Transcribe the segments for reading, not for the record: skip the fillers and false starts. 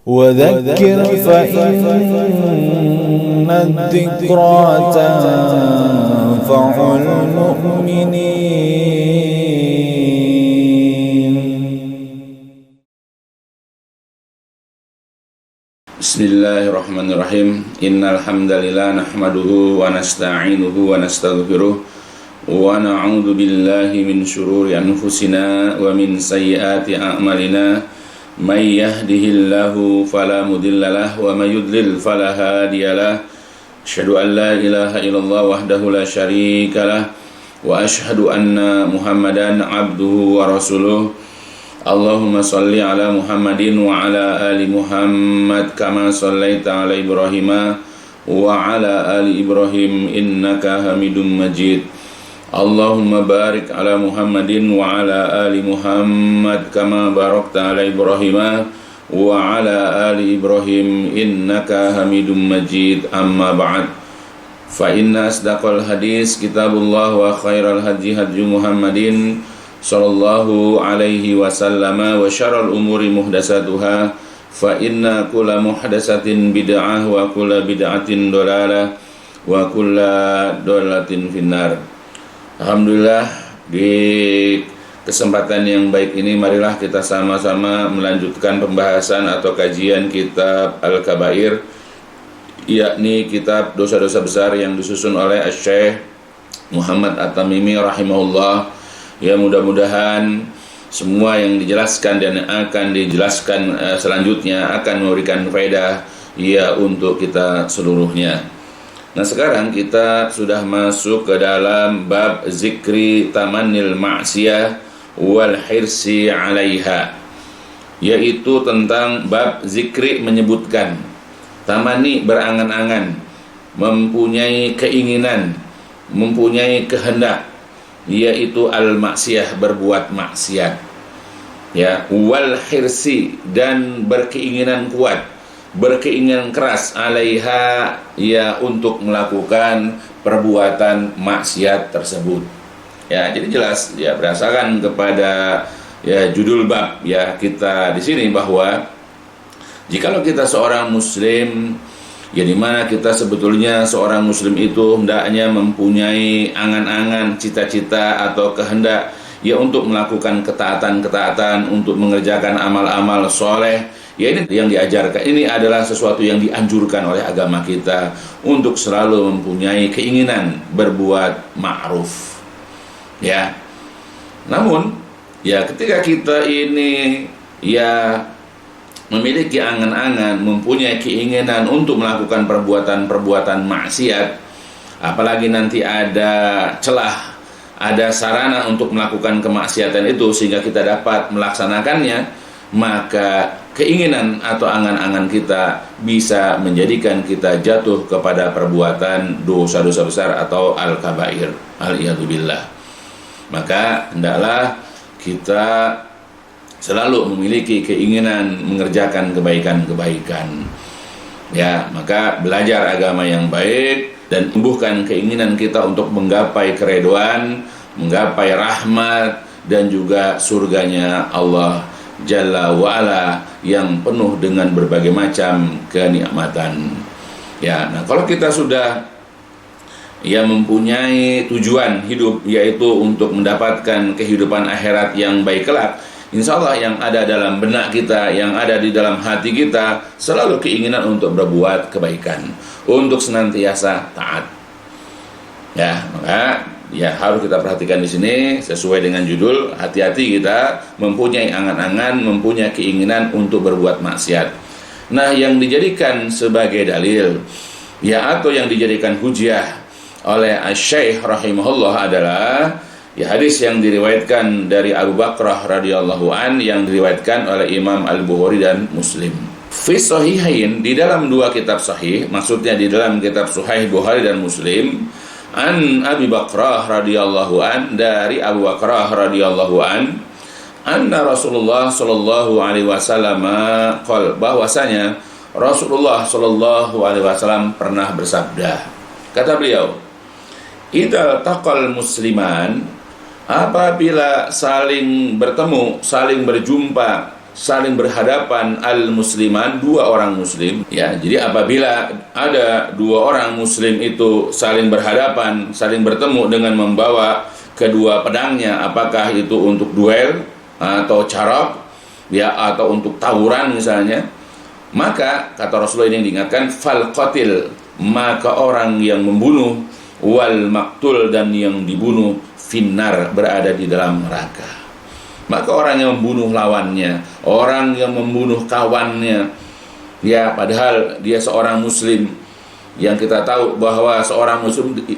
وذكر فإن الذكرى تنفع المؤمنين. Bismillahirrahmanirrahim. Innal hamdalillah nahmaduhu wa nasta'inuhu wa nastaghfiruh wa na'udzu billahi min syururi anfusina wa min sayyiati a'malina. May yahdihillahu fala mudhillalah wa may yudlil fala hadiyalah. Asyhadu an la ilaha illallah wahdahu la syarikalah wa asyhadu anna Muhammadan abduhu wa rasuluh. Allahumma salli ala Muhammadin wa ala ali Muhammad kama sallaita ala Ibrahim wa ala ali Ibrahim innaka Hamidum Majid. Allahumma barik ala Muhammadin wa ala ali Muhammad kama barakta ala Ibrahim wa ala ali Ibrahim innaka Hamidum Majid. Amma ba'd. Fa inna asdaqal hadis kitabullah wa khairal hadi hadi Muhammadin sallallahu alaihi wasallam wa syarrul umuri muhdatsatuha fa inna kulla muhdatsatin bid'ah wa kulla bid'atin dhalalah wa kulla dhalalatin finnar. Alhamdulillah, di kesempatan yang baik ini marilah kita sama-sama melanjutkan pembahasan atau kajian kitab Al-Kabair, yakni kitab dosa-dosa besar yang disusun oleh Syekh Muhammad At-Tamimi rahimahullah. Ya, mudah-mudahan semua yang dijelaskan dan akan dijelaskan selanjutnya akan memberikan faedah ya untuk kita seluruhnya. Nah, sekarang kita sudah masuk ke dalam bab zikri tamannil ma'siyah wal hirsi 'alaiha, yaitu tentang bab zikri menyebutkan, tamani berangan-angan, mempunyai keinginan, mempunyai kehendak, yaitu al-maksiyah, berbuat maksiat, ya, wal hirsi, dan berkeinginan kuat, berkeinginan keras, alaiha, ya, untuk melakukan perbuatan maksiat tersebut. Ya, jadi jelas ya berdasarkan kepada ya judul bab ya kita di sini bahwa jikalau kita seorang muslim, ya dimana kita sebetulnya seorang muslim itu hendaknya mempunyai angan-angan, cita-cita atau kehendak ya untuk melakukan ketaatan-ketaatan, untuk mengerjakan amal-amal soleh. Ya, ini yang diajarkan, ini adalah sesuatu yang dianjurkan oleh agama kita untuk selalu mempunyai keinginan berbuat ma'ruf. Ya. Namun, ya ketika kita ini ya memiliki angan-angan, mempunyai keinginan untuk melakukan perbuatan-perbuatan maksiat, apalagi nanti ada celah, ada sarana untuk melakukan kemaksiatan itu sehingga kita dapat melaksanakannya, maka keinginan atau angan-angan kita bisa menjadikan kita jatuh kepada perbuatan dosa-dosa besar atau al-kabair, al-iyadzubillah. Maka hendaklah kita selalu memiliki keinginan mengerjakan kebaikan-kebaikan. Ya, maka belajar agama yang baik dan tumbuhkan keinginan kita untuk menggapai keridhaan, menggapai rahmat dan juga surganya Allah Jalla wa'ala yang penuh dengan berbagai macam kenikmatan. Ya, nah kalau kita sudah ya mempunyai tujuan hidup, yaitu untuk mendapatkan kehidupan akhirat yang baik kelak, insya Allah yang ada dalam benak kita, yang ada di dalam hati kita selalu keinginan untuk berbuat kebaikan, untuk senantiasa taat. Ya, maka ya harus kita perhatikan di sini sesuai dengan judul, hati-hati kita mempunyai angan-angan, mempunyai keinginan untuk berbuat maksiat. Nah, yang dijadikan sebagai dalil ya atau yang dijadikan hujjah oleh Syekh rahimahullah adalah ya hadis yang diriwayatkan dari Abu Bakrah radhiyallahu an, yang diriwayatkan oleh Imam Al-Bukhari dan Muslim. Fi sahihain, di dalam dua kitab sahih, maksudnya di dalam kitab Sahih Bukhari dan Muslim, an Abi Bakrah radhiyallahu an, dari Abu Bakrah radhiyallahu an, anna Rasulullah sallallahu alaihi wasallam qol, bahwasanya Rasulullah sallallahu alaihi wasallam pernah bersabda. Kata beliau, idza taqal musliman, apabila saling bertemu, saling berjumpa, saling berhadapan al-musliman, dua orang muslim, ya. Jadi apabila ada dua orang muslim itu saling berhadapan, saling bertemu dengan membawa kedua pedangnya, apakah itu untuk duel atau carok, ya, atau untuk tawuran misalnya, maka kata Rasulullah ini diingatkan, fal qatil, maka orang yang membunuh, wal maktul, dan yang dibunuh, finnar, berada di dalam neraka. Maka orang yang membunuh lawannya, orang yang membunuh kawannya, ya, padahal dia seorang muslim, yang kita tahu bahwa seorang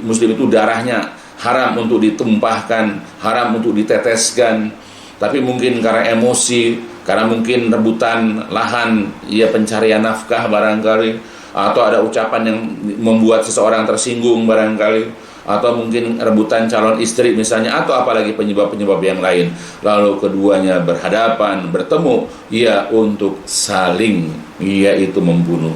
muslim itu darahnya haram untuk ditumpahkan, haram untuk diteteskan, tapi mungkin karena emosi, karena mungkin rebutan lahan, ya, pencarian nafkah barangkali, atau ada ucapan yang membuat seseorang tersinggung barangkali, atau mungkin rebutan calon istri misalnya, atau apalagi penyebab-penyebab yang lain, lalu keduanya berhadapan, bertemu, ya, untuk saling, yaitu membunuh.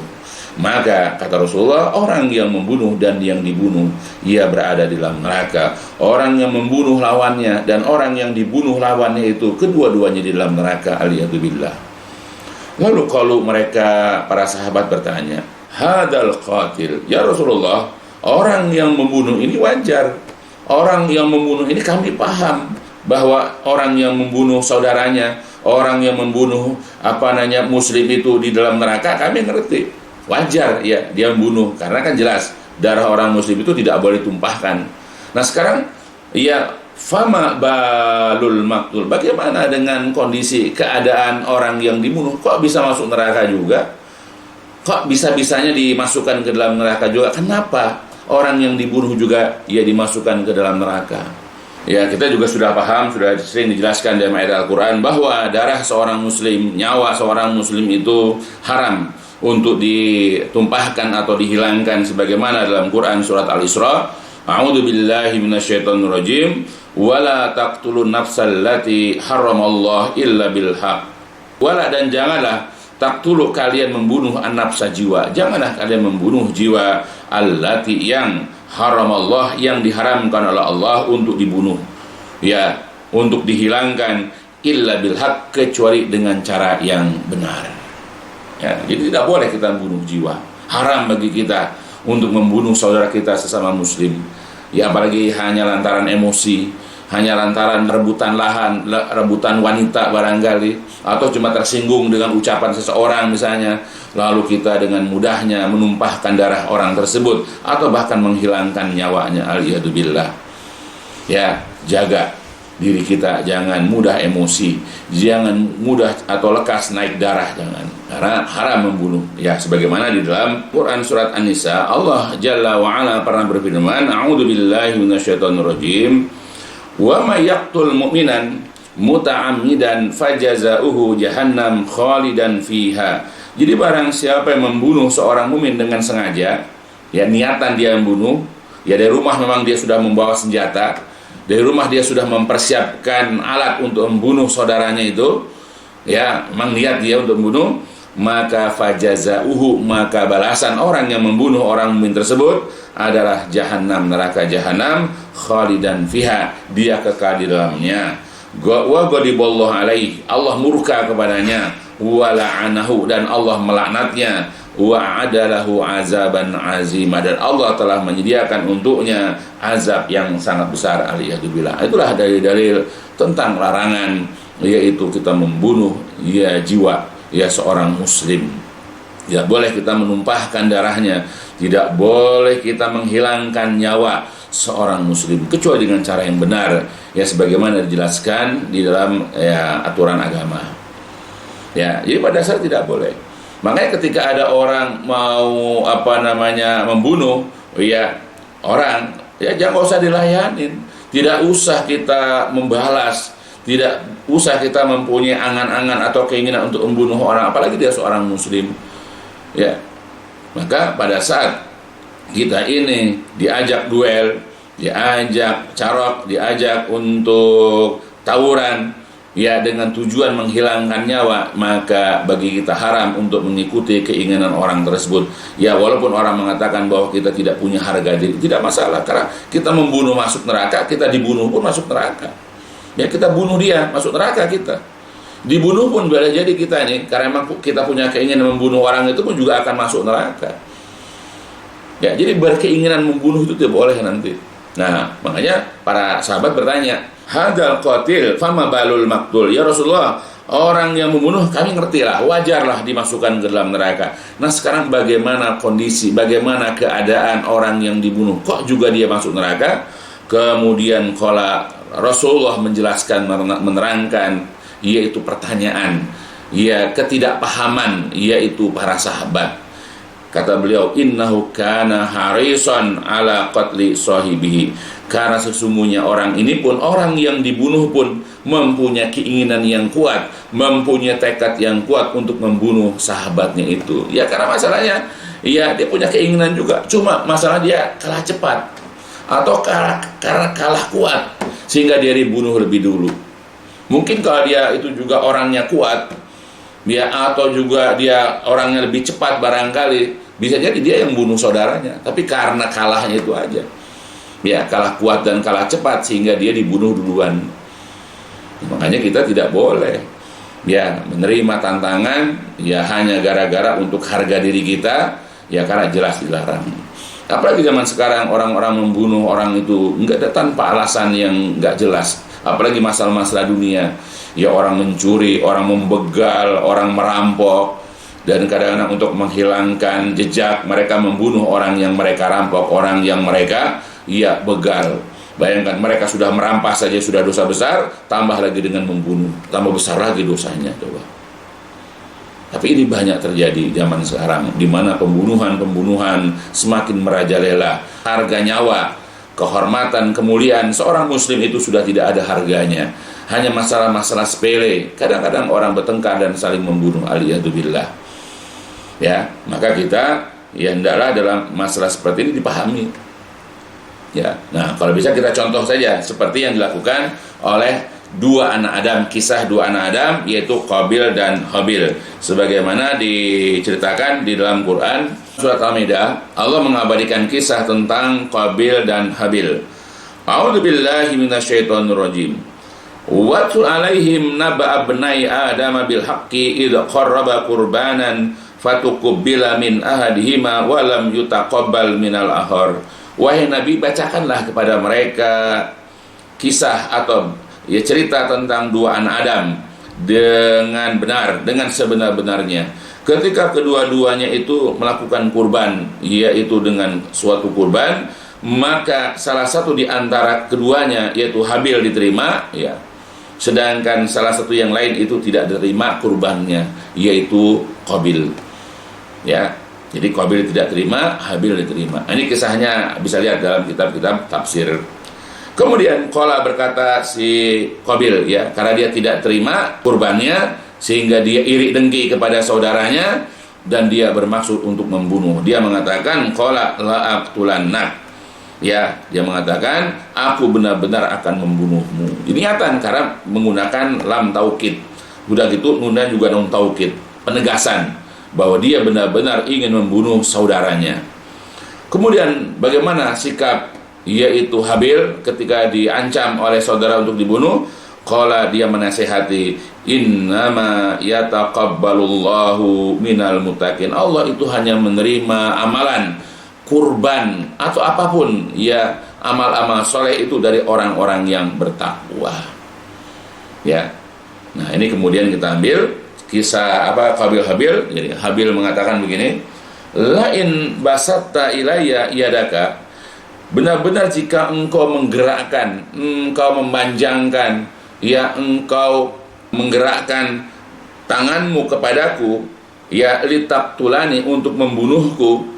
Maka kata Rasulullah, orang yang membunuh dan yang dibunuh, ia berada di dalam neraka. Orang yang membunuh lawannya dan orang yang dibunuh lawannya itu, kedua-duanya di dalam neraka, aliyadzubillah. Lalu kalau mereka, para sahabat bertanya, hadal qatil, ya Rasulullah, orang yang membunuh ini wajar, orang yang membunuh ini kami paham bahwa orang yang membunuh saudaranya, orang yang membunuh muslim itu di dalam neraka, kami ngerti, wajar, ya, dia membunuh, karena kan jelas darah orang muslim itu tidak boleh ditumpahkan. Nah sekarang, ya, fama balul maktul, bagaimana dengan kondisi keadaan orang yang dibunuh, kok bisa masuk neraka juga, kok bisa-bisanya dimasukkan ke dalam neraka juga, kenapa orang yang dibunuh juga ia dimasukkan ke dalam neraka? Ya, kita juga sudah paham, sudah sering dijelaskan dalam ayat Al-Quran bahwa darah seorang muslim, nyawa seorang muslim itu haram untuk ditumpahkan atau dihilangkan, sebagaimana dalam Quran surat Al-Isra, a'udzu billahi minasyaitonir rajim, wala taqtulun nafsal lati haramallahu illa bil haq, wala, dan janganlah, taqtulu, kalian membunuh an-nafsa, jiwa, janganlah kalian membunuh jiwa, allati, yang haramallah, yang diharamkan oleh Allah untuk dibunuh, ya, untuk dihilangkan, illa bil haq, kecuali dengan cara yang benar. Ya, jadi tidak boleh kita membunuh jiwa, haram bagi kita untuk membunuh saudara kita sesama muslim, ya, apalagi hanya lantaran emosi, hanya lantaran rebutan lahan, rebutan wanita barangkali, atau cuma tersinggung dengan ucapan seseorang misalnya, lalu kita dengan mudahnya menumpahkan darah orang tersebut, atau bahkan menghilangkan nyawanya, aliyadzubillah. Ya, jaga diri kita, jangan mudah emosi, jangan mudah atau lekas naik darah, jangan, karena haram membunuh. Ya, sebagaimana di dalam Quran surat An-Nisa, Allah Jalla wa'ala pernah berfirman, a'udzu billahi minasyaitonir rajim, wa may yaqtul mu'minan muta'ammidan fajazauhu jahannam khalidan fiha. Jadi barang siapa yang membunuh seorang mukmin dengan sengaja, ya, niatan dia membunuh, ya, dari rumah memang dia sudah membawa senjata, dari rumah dia sudah mempersiapkan alat untuk membunuh saudaranya itu, ya, memang niat dia untuk membunuh, maka fajazauhu, maka balasan orang yang membunuh orang mukmin tersebut adalah jahannam, neraka jahannam, khalidan fiha, dia kekal di dalamnya, wa ghadiballahu alaihi, Allah murka kepadanya, wa la'anahu, dan Allah melaknatnya, wa adalahu azaban azima, dan Allah telah menyediakan untuknya azab yang sangat besar, aliyadzubillah. Itulah dalil-dalil tentang larangan, yaitu kita membunuh, ya, jiwa, ya, seorang muslim. Tidak boleh kita menumpahkan darahnya, tidak boleh kita menghilangkan nyawa seorang muslim, kecuali dengan cara yang benar, ya, sebagaimana dijelaskan di dalam, ya, aturan agama. Ya, jadi pada saat tidak boleh. Makanya ketika ada orang mau membunuh, ya, orang, ya, jangan usah dilayanin, tidak usah kita membalas, tidak usah kita mempunyai angan-angan atau keinginan untuk membunuh orang, apalagi dia seorang muslim, ya. Maka pada saat kita ini diajak duel, diajak carok, diajak untuk tawuran, ya, dengan tujuan menghilangkan nyawa, maka bagi kita haram untuk mengikuti keinginan orang tersebut. Ya, walaupun orang mengatakan bahwa kita tidak punya harga diri, tidak masalah, karena kita membunuh masuk neraka, kita dibunuh pun masuk neraka. Ya, kita bunuh dia, masuk neraka kita. Dibunuh pun boleh jadi kita ini, karena memang kita punya keinginan membunuh orang itu pun juga akan masuk neraka. Ya, jadi berkeinginan membunuh itu tidak boleh nanti. Nah, makanya para sahabat bertanya, hadal qatil fama balul maktul. Ya Rasulullah, orang yang membunuh kami ngertilah, wajarlah dimasukkan ke dalam neraka. Nah, sekarang bagaimana kondisi, bagaimana keadaan orang yang dibunuh, kok juga dia masuk neraka? Kemudian qala Rasulullah menjelaskan, menerangkan, yaitu pertanyaan, ya ketidakpahaman, yaitu para sahabat. Kata beliau, innahu kana harisan ala qatli sahibihi. Karena sesungguhnya orang ini pun, orang yang dibunuh pun mempunyai keinginan yang kuat, mempunyai tekad yang kuat untuk membunuh sahabatnya itu. Ya karena masalahnya, ya dia punya keinginan juga, cuma masalah dia kalah cepat atau kalah kuat sehingga dia dibunuh lebih dulu. Mungkin kalau dia itu juga orangnya kuat, ya, atau juga dia orangnya lebih cepat barangkali, bisa jadi dia yang bunuh saudaranya. Tapi karena kalahnya itu aja, ya, kalah kuat dan kalah cepat sehingga dia dibunuh duluan. Makanya kita tidak boleh, ya, menerima tantangan, ya, hanya gara-gara untuk harga diri kita, ya, karena jelas dilarang. Apalagi zaman sekarang orang-orang membunuh orang itu enggak ada, tanpa alasan yang enggak jelas. Apalagi masalah-masalah dunia, ya, orang mencuri, orang membegal, orang merampok, dan kadang-kadang untuk menghilangkan jejak mereka membunuh orang yang mereka rampok, orang yang mereka, ya, begal. Bayangkan, mereka sudah merampas saja sudah dosa besar, tambah lagi dengan membunuh, tambah besar lagi dosanya. Coba. Tapi ini banyak terjadi zaman sekarang, di mana pembunuhan semakin merajalela. Harga nyawa, kehormatan, kemuliaan seorang muslim itu sudah tidak ada harganya. Hanya masalah-masalah sepele. Kadang-kadang orang bertengkar dan saling membunuh, aliyadzubillah. Ya, maka kita, ya, hendaklah dalam masalah seperti ini dipahami. Ya, nah, kalau bisa kita contoh saja seperti yang dilakukan oleh dua anak Adam, kisah dua anak Adam, yaitu Qabil dan Habil, sebagaimana diceritakan di dalam Quran surat Al-Maidah. Allah mengabadikan kisah tentang Qabil dan Habil. A'udzubillahi minasyaitonirrajim. Watlu alaihim naba'a abnai Adam bil haqqi idh qarraba qurbanan fatuqbila min ahadihima wa lam yutaqabbal minal akhar. Wahai Nabi, bacakanlah kepada mereka kisah atau, ya, cerita tentang dua anak Adam dengan benar, dengan sebenar-benarnya. Ketika kedua-duanya itu melakukan kurban, yaitu dengan suatu kurban, maka salah satu di antara keduanya, yaitu Habil, diterima, ya, sedangkan salah satu yang lain itu tidak diterima kurbannya, yaitu Qabil. Ya, jadi Qabil tidak terima, Habil diterima. Ini kisahnya bisa lihat dalam kitab-kitab tafsir. Kemudian qala berkata si Qabil, ya, karena dia tidak terima kurbannya sehingga dia iri dengki kepada saudaranya dan dia bermaksud untuk membunuh. Dia mengatakan qala la aqtulannak. Ya, dia mengatakan aku benar-benar akan membunuhmu. Ini nyata karena menggunakan lam taukid. Udah gitu nunnya juga non taukid, penegasan bahwa dia benar-benar ingin membunuh saudaranya. Kemudian bagaimana sikap, yaitu Habil, ketika diancam oleh saudara untuk dibunuh? Qala, dia menasihati, innama yataqabbalullahu minal muttaqin. Allah itu hanya menerima amalan kurban atau apapun, ya, amal-amal soleh itu dari orang-orang yang bertakwa. Ya. Nah, ini kemudian kita ambil kisah Qabil Habil. Jadi Habil mengatakan begini, lain basatta ilayya yadaka, benar-benar jika engkau menggerakkan, engkau memanjangkan, ya, engkau menggerakkan tanganmu kepadaku, ya, litaqtulani, untuk membunuhku,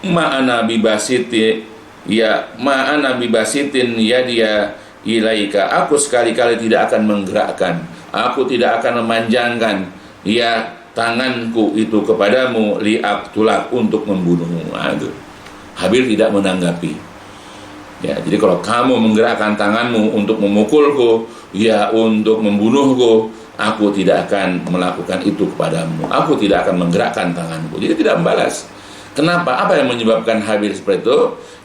ma'ana bibasiti, ya, ma'ana bibasitin ya dia ilaika, aku sekali-kali tidak akan menggerakkan, aku tidak akan memanjangkan, ya, tanganku itu kepadamu, liaqtulak, untuk membunuhmu. Aduh. Habil tidak menanggapi. Ya, jadi kalau kamu menggerakkan tanganmu untuk memukulku, ya, untuk membunuhku, aku tidak akan melakukan itu kepadamu. Aku tidak akan menggerakkan tanganku. Jadi tidak membalas. Kenapa? Apa yang menyebabkan Habil seperti itu?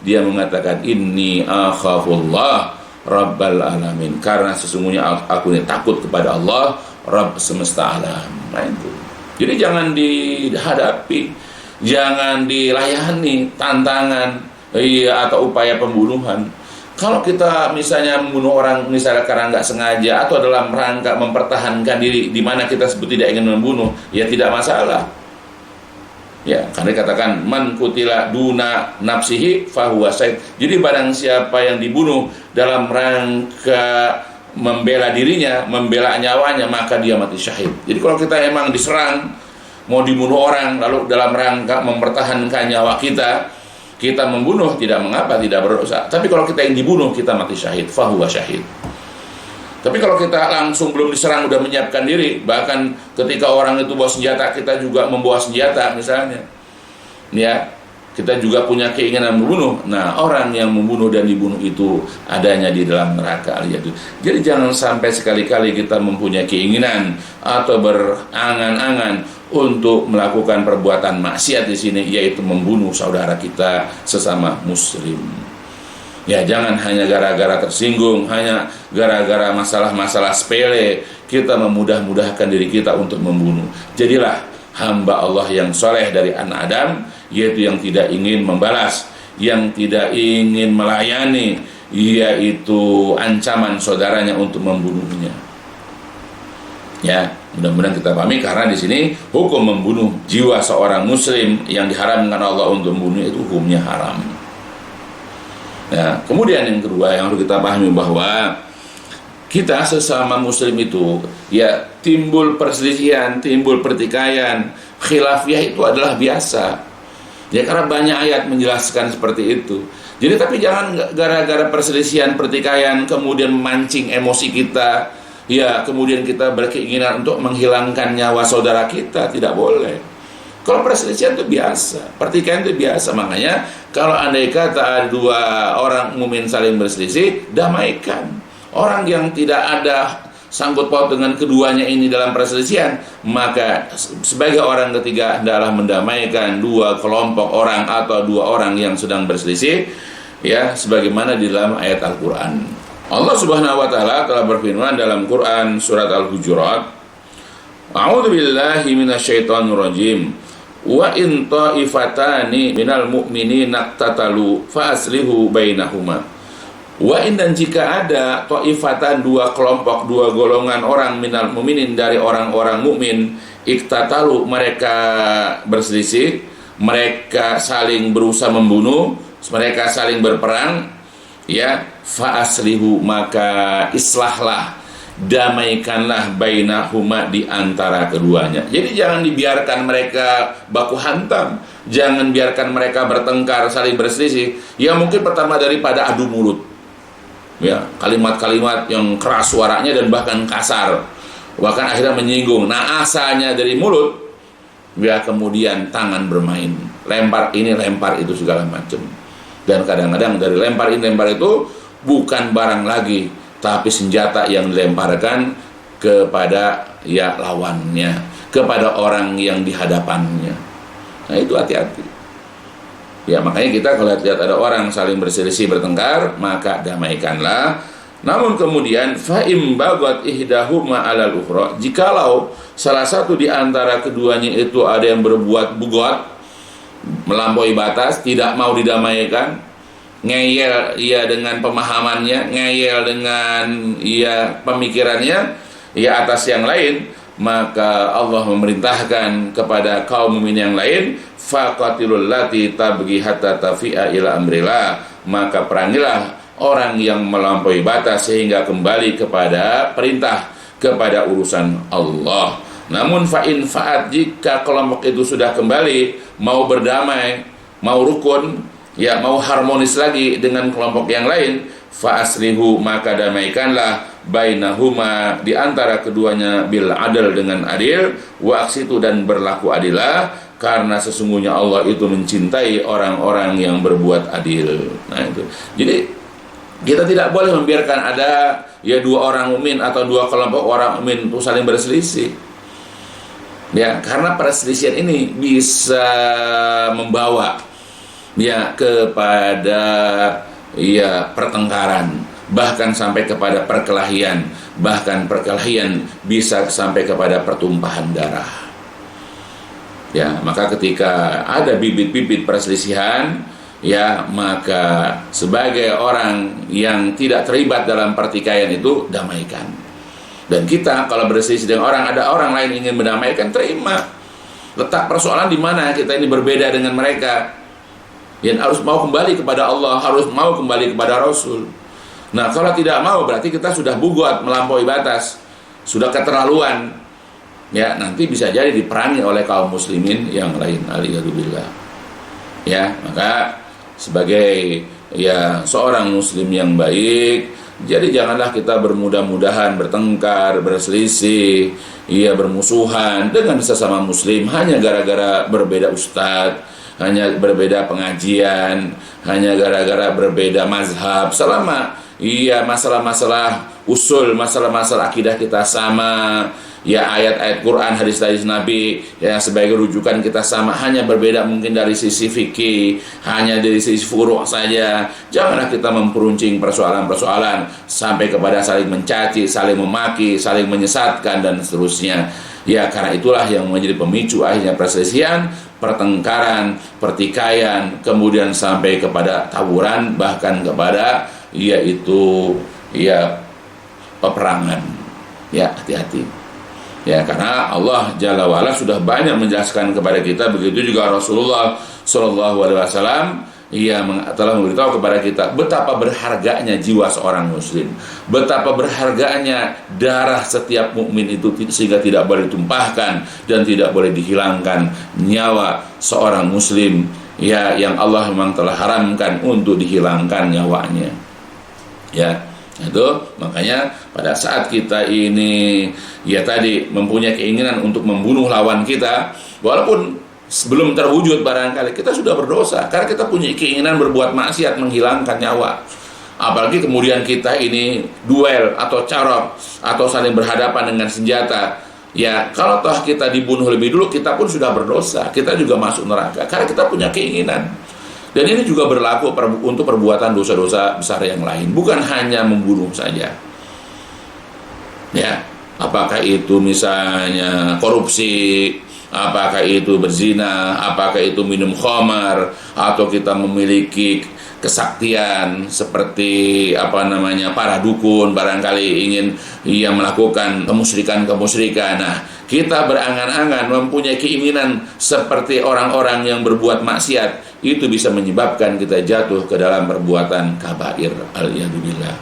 Dia mengatakan, inni akhafullah rabbal alamin, karena sesungguhnya aku ini takut kepada Allah, Rabb semesta alam. Nah itu. Jadi jangan dihadapi, jangan dilayani tantangan atau upaya pembunuhan. Kalau kita misalnya membunuh orang misalnya karena nggak sengaja atau dalam rangka mempertahankan diri di mana kita sebut tidak ingin membunuh, ya tidak masalah. Ya, karena dikatakan man kutila duna nafsihi fahuwa syahid. Jadi barang siapa yang dibunuh dalam rangka membela dirinya, membela nyawanya, maka dia mati syahid. Jadi kalau kita emang diserang, mau dibunuh orang, lalu dalam rangka mempertahankan nyawa kita membunuh, tidak mengapa, tidak berdosa. Tapi kalau kita yang dibunuh, kita mati syahid, fahuwa syahid. Tapi kalau kita langsung belum diserang, udah menyiapkan diri, bahkan ketika orang itu bawa senjata, kita juga membawa senjata misalnya, ya, kita juga punya keinginan membunuh. Nah, orang yang membunuh dan dibunuh itu adanya di dalam neraka al-yadu. Jadi jangan sampai sekali-kali kita mempunyai keinginan atau berangan-angan untuk melakukan perbuatan maksiat di sini, yaitu membunuh saudara kita sesama muslim. Ya, jangan hanya gara-gara tersinggung, hanya gara-gara masalah-masalah sepele kita memudah-mudahkan diri kita untuk membunuh. Jadilah hamba Allah yang soleh dari anak Adam, yaitu yang tidak ingin membalas, yang tidak ingin melayani, yaitu ancaman saudaranya untuk membunuhnya. Ya, mudah-mudahan kita pahami, karena di sini hukum membunuh jiwa seorang muslim yang diharamkan Allah untuk membunuh itu hukumnya haram. Ya, kemudian yang kedua yang harus kita pahami bahwa kita sesama muslim itu ya timbul perselisihan, timbul pertikaian, khilafiyah itu adalah biasa. Ya, karena banyak ayat menjelaskan seperti itu. Jadi tapi jangan gara-gara perselisihan, pertikaian kemudian memancing emosi kita, ya kemudian kita berkeinginan untuk menghilangkan nyawa saudara kita, tidak boleh. Kalau perselisihan itu biasa, pertikaian itu biasa. Makanya kalau andai kata dua orang mukmin saling berselisih, damaikan. Orang yang tidak ada sangkut paut dengan keduanya ini dalam perselisihan, maka sebagai orang ketiga adalah mendamaikan dua kelompok orang atau dua orang yang sedang berselisih, ya sebagaimana di dalam ayat Al-Qur'an. Allah Subhanahu wa taala telah berfirman dalam Quran surat Al-Hujurat, A'udzu billahi minasyaitonir rajim. Wa in ta'ifatani minal mu'minina iqtatalu fa aslihu bainahuma. Wa in, dan jika ada ta'ifatan, dua kelompok, dua golongan orang minal mu'minin dari orang-orang mukmin, iqtatalu, mereka berselisih, mereka saling berusaha membunuh, mereka saling berperang, ya, fa aslihu, maka islahlah, damaikanlah bainahuma, di antara keduanya. Jadi jangan dibiarkan mereka baku hantam, jangan biarkan mereka bertengkar, saling berselisih. Ya mungkin pertama daripada adu mulut, ya kalimat-kalimat yang keras suaranya dan bahkan kasar, bahkan akhirnya menyinggung. Nah, asalnya dari mulut, ya kemudian tangan bermain, lempar ini lempar itu segala macam. Dan kadang-kadang dari lempar ini lempar itu bukan barang lagi, tapi senjata yang dilemparkan kepada ya lawannya, kepada orang yang di hadapannya. Nah itu hati-hati. Ya makanya kita kalau lihat ada orang saling berselisih, bertengkar, maka damaikanlah. Namun kemudian fa im bagat ihdahuma 'alal ukhra, jikalau salah satu di antara keduanya itu ada yang berbuat bugot, melampaui batas, tidak mau didamaikan, ngeyel ia dengan pemahamannya, ngeyel dengan ia pemikirannya ia atas yang lain, maka Allah memerintahkan kepada kaum mukmin yang lain, faqatilul lati tabghi hatta tafi'a ila amrillah, maka perangilah orang yang melampaui batas sehingga kembali kepada perintah, kepada urusan Allah. Namun fa'in fa'at, jika kelompok itu sudah kembali, mau berdamai, mau rukun, ya mau harmonis lagi dengan kelompok yang lain, fa'aslihu, maka damaikanlah bainahuma, di antara keduanya, bil adil, dengan adil, wa aksitu, dan berlaku adilah, karena sesungguhnya Allah itu mencintai orang-orang yang berbuat adil. Nah itu. Jadi kita tidak boleh membiarkan ada ya dua orang mukmin atau dua kelompok orang mukmin itu saling berselisih. Ya, karena perselisihan ini bisa membawa ya kepada ya pertengkaran, bahkan sampai kepada perkelahian, bahkan perkelahian bisa sampai kepada pertumpahan darah. Ya, maka ketika ada bibit-bibit perselisihan, ya, maka sebagai orang yang tidak terlibat dalam pertikaian itu, damaikan. Dan kita kalau berselisih dengan orang, ada orang lain ingin mendamaikan, terima. Letak persoalan di mana kita ini berbeda dengan mereka. Yang harus mau kembali kepada Allah, harus mau kembali kepada Rasul. Nah, kalau tidak mau berarti kita sudah bugot, melampaui batas, sudah keterlaluan. Ya, nanti bisa jadi diperangi oleh kaum muslimin yang lain. Alhamdulillah. Ya, maka sebagai ya seorang muslim yang baik, jadi janganlah kita bermudah-mudahan bertengkar, berselisih, ya bermusuhan dengan sesama muslim hanya gara-gara berbeda ustadz, hanya berbeda pengajian, hanya gara-gara berbeda mazhab. Selama iya masalah-masalah usul, masalah-masalah akidah kita sama, ya ayat-ayat Quran, hadis-hadis Nabi yang sebagai rujukan kita sama, hanya berbeda mungkin dari sisi fikih, hanya dari sisi furu' saja. Janganlah kita memperuncing persoalan-persoalan sampai kepada saling mencaci, saling memaki, saling menyesatkan dan seterusnya. Ya, karena itulah yang menjadi pemicu akhirnya perselisihan, pertengkaran, pertikaian, kemudian sampai kepada tawuran, bahkan kepada yaitu ya peperangan. Ya, hati-hati. Ya, karena Allah Jalla wa'ala sudah banyak menjelaskan kepada kita, begitu juga Rasulullah SAW, ia telah memberitahu kepada kita betapa berharganya jiwa seorang muslim, betapa berharganya darah setiap mukmin itu, sehingga tidak boleh ditumpahkan dan tidak boleh dihilangkan nyawa seorang muslim, ya, yang Allah memang telah haramkan untuk dihilangkan nyawanya. Ya, itu makanya pada saat kita ini ya tadi mempunyai keinginan untuk membunuh lawan kita, walaupun sebelum terwujud barangkali kita sudah berdosa karena kita punya keinginan berbuat maksiat, menghilangkan nyawa. Apalagi kemudian kita ini duel atau carok atau saling berhadapan dengan senjata. Ya, kalau toh kita dibunuh lebih dulu, kita pun sudah berdosa, kita juga masuk neraka karena kita punya keinginan. Dan ini juga berlaku untuk perbuatan dosa-dosa besar yang lain, bukan hanya membunuh saja. Ya, apakah itu misalnya korupsi, apakah itu berzina, apakah itu minum khamar, atau kita memiliki kesaktian seperti para dukun barangkali ingin melakukan kemusyrikan. Nah, kita berangan-angan mempunyai keinginan seperti orang-orang yang berbuat maksiat, itu bisa menyebabkan kita jatuh ke dalam perbuatan kabair, al-yadzubillah.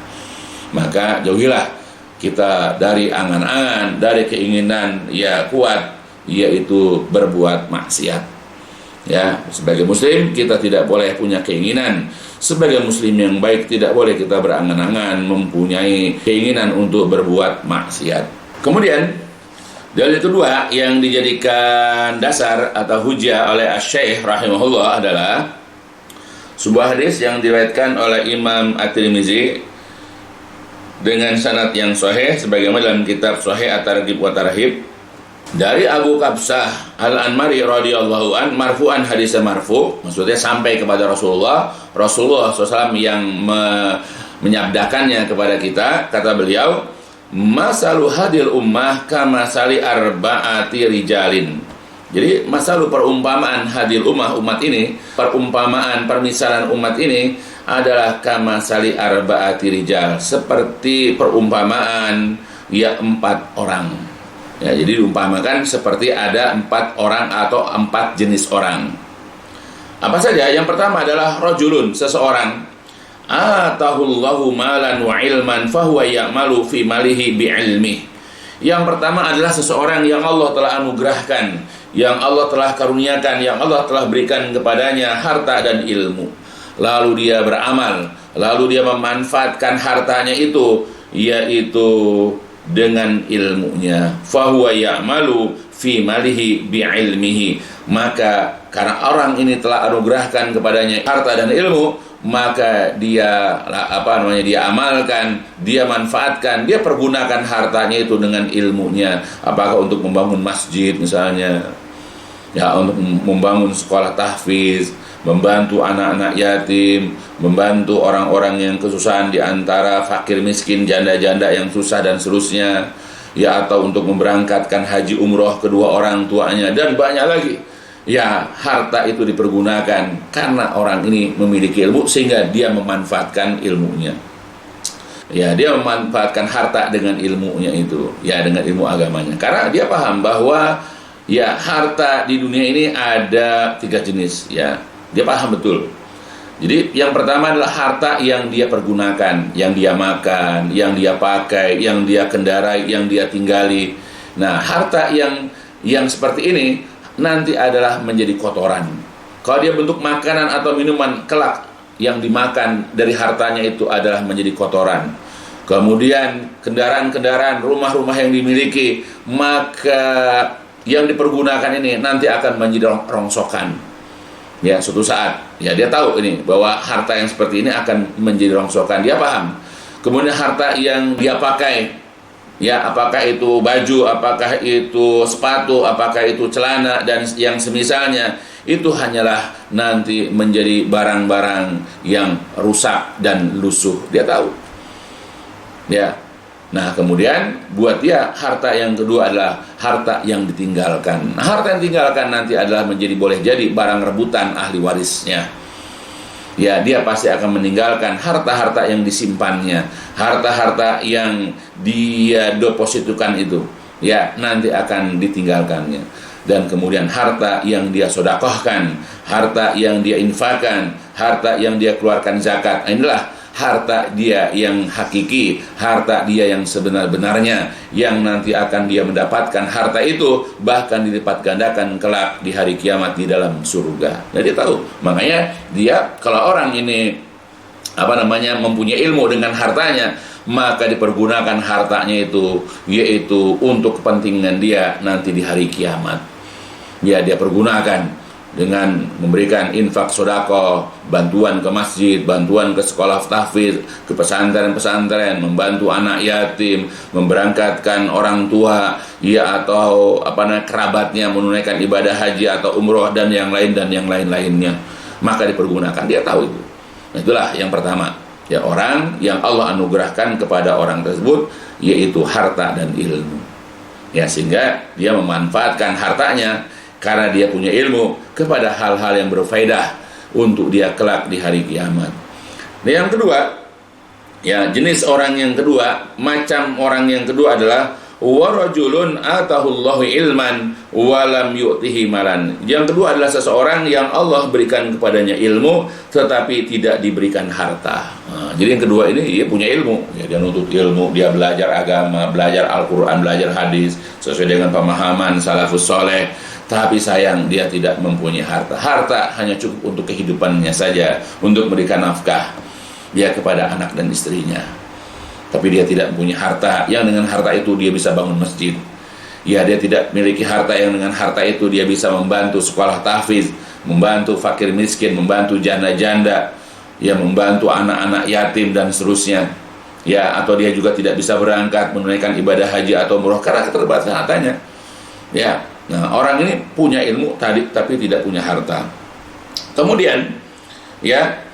Maka jauhilah kita dari angan-angan, dari keinginan ya kuat, yaitu berbuat maksiat. Ya, sebagai muslim kita tidak boleh punya keinginan. Sebagai muslim yang baik tidak boleh kita berangan-angan mempunyai keinginan untuk berbuat maksiat. Kemudian dalil kedua yang dijadikan dasar atau hujjah oleh Asy-Syaikh rahimahullah adalah sebuah hadis yang diriwayatkan oleh Imam At-Tirmizi dengan sanad yang sahih sebagaimana dalam kitab Sahih At-Targhib wa Tarhib dari Abu Qabsah Al-Anmari radhiyallahu an, marfu'an, hadis marfu', maksudnya sampai kepada Rasulullah SAW yang menyabdakannya kepada kita. Kata beliau, masalu hadil ummah kamasali arba'ati rijalin. Jadi masalu perumpamaan hadil ummah, umat ini, perumpamaan permisalan umat ini adalah kamasali arba'ati rijal, seperti perumpamaan ya 4 orang. Ya, jadi diumpamakan seperti ada 4 orang atau 4 jenis orang. Apa saja? Yang pertama adalah rajulun, seseorang atahullahu malan wa ilman fahuwa ya'malu fi malihi bi'ilmih. Yang pertama adalah seseorang yang Allah telah anugerahkan, yang Allah telah karuniakan, yang Allah telah berikan kepadanya harta dan ilmu. Lalu dia beramal, lalu dia memanfaatkan hartanya itu, yaitu dengan ilmunya. Fahuwa ya'malu fi malihi bi'ilmihi. Maka karena orang ini telah anugerahkan kepadanya harta dan ilmu, maka dia dia amalkan, dia manfaatkan, dia pergunakan hartanya itu dengan ilmunya. Apakah untuk membangun masjid misalnya, ya untuk membangun sekolah tahfiz, membantu anak-anak yatim, membantu orang-orang yang kesusahan di antara fakir miskin, janda-janda yang susah dan seterusnya, ya, atau untuk memberangkatkan haji umroh kedua orang tuanya, dan banyak lagi. Ya, harta itu dipergunakan karena orang ini memiliki ilmu sehingga dia memanfaatkan ilmunya. Ya, dia memanfaatkan harta dengan ilmunya itu, ya, dengan ilmu agamanya. Karena dia paham bahwa ya harta di dunia ini ada 3 jenis, ya. Dia paham betul. Jadi yang pertama adalah harta yang dia pergunakan, yang dia makan, yang dia pakai, yang dia kendarai, yang dia tinggali. Nah, harta yang seperti ini nanti adalah menjadi kotoran. Kalau dia bentuk makanan atau minuman, kelak yang dimakan dari hartanya itu adalah menjadi kotoran. Kemudian kendaraan-kendaraan, rumah-rumah yang dimiliki, maka yang dipergunakan ini nanti akan menjadi rongsokan. Ya, suatu saat, ya, dia tahu ini bahwa harta yang seperti ini akan menjadi rongsokan. Dia paham. Kemudian harta yang dia pakai, ya, apakah itu baju, apakah itu sepatu, apakah itu celana dan yang semisalnya, itu hanyalah nanti menjadi barang-barang yang rusak dan lusuh. Dia tahu. Ya. Nah, kemudian buat dia harta yang kedua adalah harta yang ditinggalkan. Nah, harta yang ditinggalkan nanti adalah boleh jadi barang rebutan ahli warisnya. Ya, dia pasti akan meninggalkan harta-harta yang disimpannya, harta-harta yang dia depositukan itu, ya, nanti akan ditinggalkannya. Dan kemudian harta yang dia sodakohkan, harta yang dia infakkan, harta yang dia keluarkan zakat, inilah harta dia yang hakiki, harta dia yang sebenar-benarnya, yang nanti akan dia mendapatkan harta itu bahkan dilipat gandakan kelak di hari kiamat di dalam surga. Nah, dia tahu. Makanya dia, kalau orang ini mempunyai ilmu dengan hartanya, maka dipergunakan hartanya itu yaitu untuk kepentingan dia nanti di hari kiamat. Ya, dia pergunakan dengan memberikan infak sodako, bantuan ke masjid, bantuan ke sekolah tahfiz, ke pesantren-pesantren, membantu anak yatim, memberangkatkan orang tua, ya, atau kerabatnya menunaikan ibadah haji atau umroh dan yang lain-lainnya. Maka dipergunakan, dia tahu itu. Nah, itulah yang pertama. Ya, orang yang Allah anugerahkan kepada orang tersebut yaitu harta dan ilmu. Ya, sehingga dia memanfaatkan hartanya karena dia punya ilmu kepada hal-hal yang berfaedah untuk dia kelak di hari kiamat. Nah, yang kedua, ya, jenis orang yang kedua, macam orang yang kedua adalah warajulun atahullahu ilman walam yu'tihi malan. Yang kedua adalah seseorang yang Allah berikan kepadanya ilmu tetapi tidak diberikan harta. Nah, jadi yang kedua ini dia punya ilmu, ya, dia nuntut ilmu, dia belajar agama, belajar Al-Qur'an, belajar hadis sesuai dengan pemahaman salafus saleh. Tapi sayang dia tidak mempunyai harta. Harta hanya cukup untuk kehidupannya saja, untuk memberikan nafkah dia kepada anak dan istrinya. Tapi dia tidak mempunyai harta yang dengan harta itu dia bisa bangun masjid. Ya, dia tidak memiliki harta yang dengan harta itu dia bisa membantu sekolah tahfiz, membantu fakir miskin, membantu janda-janda, ya, membantu anak-anak yatim dan seterusnya. Ya, atau dia juga tidak bisa berangkat menunaikan ibadah haji atau umroh karena keterbatasan hartanya. Ya. Nah, orang ini punya ilmu tadi tapi tidak punya harta. Kemudian, ya,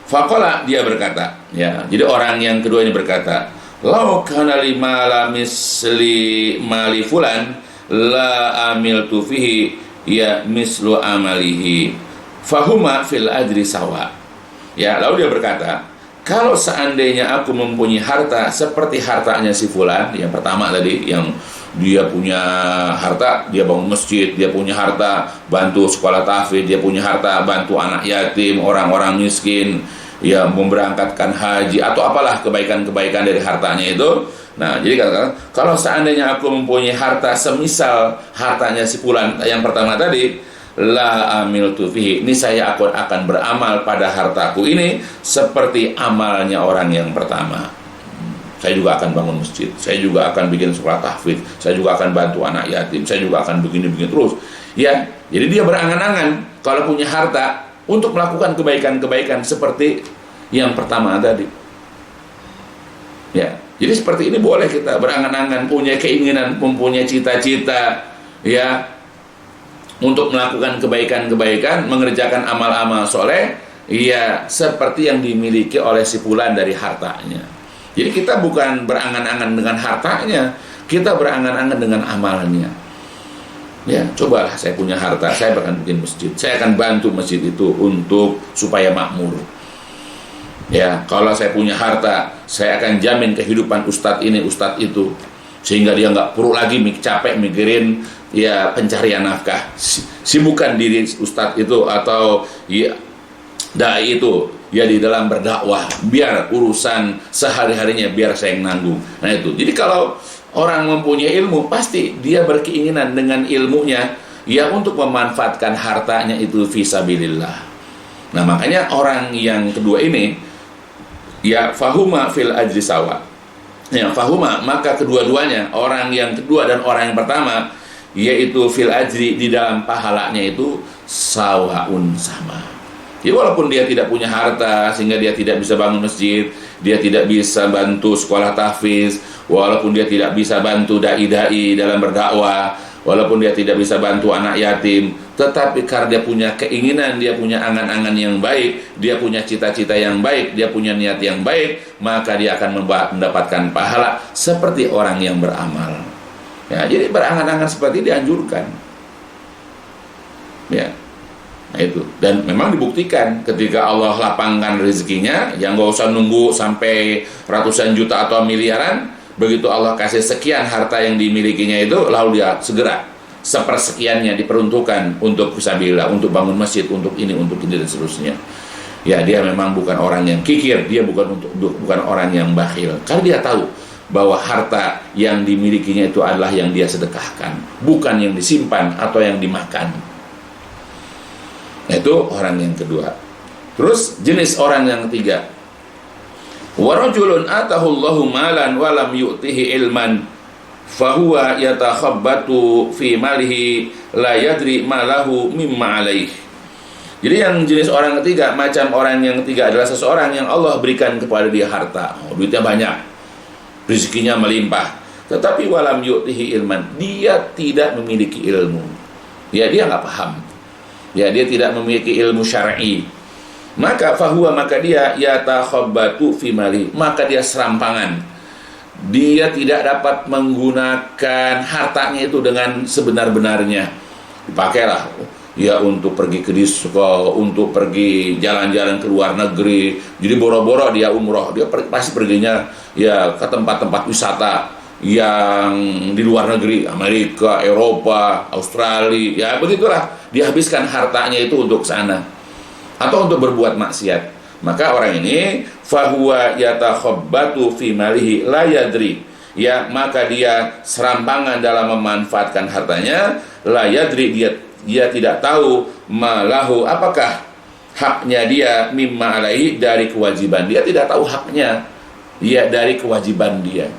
faqala, dia berkata, ya, jadi orang yang kedua ini berkata, lau kana li mala misli mali fulan la amiltu fihi ya mislu amalihi fahuma fil ajri sawa. Ya, lalu dia berkata, kalau seandainya aku mempunyai harta seperti hartanya si fulan, yang pertama tadi, yang dia punya harta, dia bangun masjid, dia punya harta bantu sekolah tahfiz, dia punya harta bantu anak yatim, orang-orang miskin, ya, memberangkatkan haji atau apalah kebaikan-kebaikan dari hartanya itu. Nah, jadi katakan, kalau seandainya aku mempunyai harta semisal hartanya si fulan yang pertama tadi, la amiltu fihi, ini saya akan beramal pada hartaku ini seperti amalnya orang yang pertama. Saya juga akan bangun masjid, saya juga akan bikin sekolah tahfiz, saya juga akan bantu anak yatim, saya juga akan begini-begini terus. Ya, jadi dia berangan-angan kalau punya harta untuk melakukan kebaikan-kebaikan seperti yang pertama tadi. Ya, jadi seperti ini boleh kita berangan-angan, punya keinginan, mempunyai cita-cita, ya, untuk melakukan kebaikan-kebaikan, mengerjakan amal-amal soleh, ya seperti yang dimiliki oleh si fulan dari hartanya. Jadi kita bukan berangan-angan dengan hartanya, kita berangan-angan dengan amalannya. Ya, cobalah saya punya harta, saya akan bikin masjid, saya akan bantu masjid itu untuk supaya makmur. Ya, kalau saya punya harta, saya akan jamin kehidupan ustadz ini, ustadz itu, sehingga dia nggak perlu lagi capek mikirin ya pencarian nafkah. Sibukkan diri ustadz itu atau ya dai itu ya di dalam berdakwah, biar urusan sehari-harinya biar saya yang nanggung. Nah itu. Jadi kalau orang mempunyai ilmu, pasti dia berkeinginan dengan ilmunya ya untuk memanfaatkan hartanya itu fisabilillah. Nah makanya orang yang kedua ini ya fahuma fil ajri sawa. Ya fahuma, maka kedua-duanya, orang yang kedua dan orang yang pertama, yaitu fil ajri, di dalam pahalanya itu sawaun, sama. Ya walaupun dia tidak punya harta sehingga dia tidak bisa bangun masjid, dia tidak bisa bantu sekolah tahfiz, walaupun dia tidak bisa bantu dai-dai dalam berdakwah, walaupun dia tidak bisa bantu anak yatim, tetapi karena dia punya keinginan, dia punya angan-angan yang baik, dia punya cita-cita yang baik, dia punya niat yang baik, maka dia akan mendapatkan pahala seperti orang yang beramal. Ya, jadi berangan-angan seperti dianjurkan. Ya. Nah itu, dan memang dibuktikan ketika Allah lapangkan rezekinya, yang gak usah nunggu sampai ratusan juta atau miliaran, begitu Allah kasih sekian harta yang dimilikinya itu, lalu dia segera sepersekiannya diperuntukkan untuk fisabilillah, untuk bangun masjid, untuk ini dan seterusnya. Ya dia memang bukan orang yang kikir, dia bukan orang yang bakhil, karena dia tahu bahwa harta yang dimilikinya itu adalah yang dia sedekahkan, bukan yang disimpan atau yang dimakan. Itu orang yang kedua. Terus jenis orang yang ketiga, warajulun atahullahu malan walam yu'tihi ilman fahuwa yatakhabbatu fi malihi la yadri malahu mimma alaih. Jadi yang jenis orang ketiga, macam orang yang ketiga adalah seseorang yang Allah berikan kepada dia harta, duitnya banyak, rezekinya melimpah, tetapi walam yu'tihi ilman, dia tidak memiliki ilmu. Ya dia nggak paham. Ya dia tidak memiliki ilmu syar'i. Maka fahuwa, maka dia yatakhabbatu fi mali, maka dia serampangan. Dia tidak dapat menggunakan hartanya itu dengan sebenar-benarnya. Dipakailah ya untuk pergi ke disko, untuk pergi jalan-jalan ke luar negeri. Jadi boro-boro dia umroh, dia pasti perginya ya ke tempat-tempat wisata yang di luar negeri, Amerika, Eropa, Australia, ya begitulah, dihabiskan hartanya itu untuk sana atau untuk berbuat maksiat. Maka orang ini fahuwa yatakhabbatu fi malihi la yadri, ya maka dia serampangan dalam memanfaatkan hartanya, la yadri, dia tidak tahu malahu, apakah haknya dia, mimma alaihi, dari kewajiban dia tidak tahu haknya, ya dari kewajiban dia.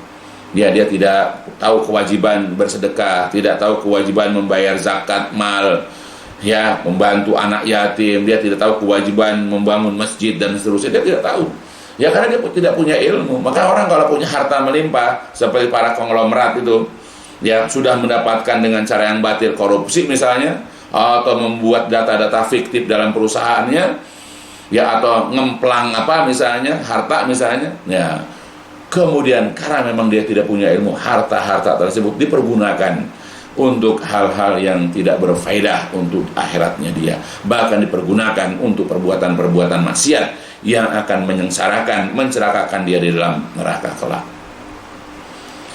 Dia tidak tahu kewajiban bersedekah, tidak tahu kewajiban membayar zakat mal, ya membantu anak yatim, dia tidak tahu kewajiban membangun masjid dan seterusnya, dia tidak tahu. Ya karena dia tidak punya ilmu. Maka orang kalau punya harta melimpah seperti para konglomerat itu, ya sudah mendapatkan dengan cara yang batil, korupsi misalnya, atau membuat data-data fiktif dalam perusahaannya, ya atau ngemplang apa misalnya, harta misalnya, ya. Kemudian karena memang dia tidak punya ilmu, harta-harta tersebut dipergunakan untuk hal-hal yang tidak berfaedah untuk akhiratnya dia. Bahkan dipergunakan untuk perbuatan-perbuatan maksiat yang akan menyengsarakan, mencelakakan dia di dalam neraka kelak.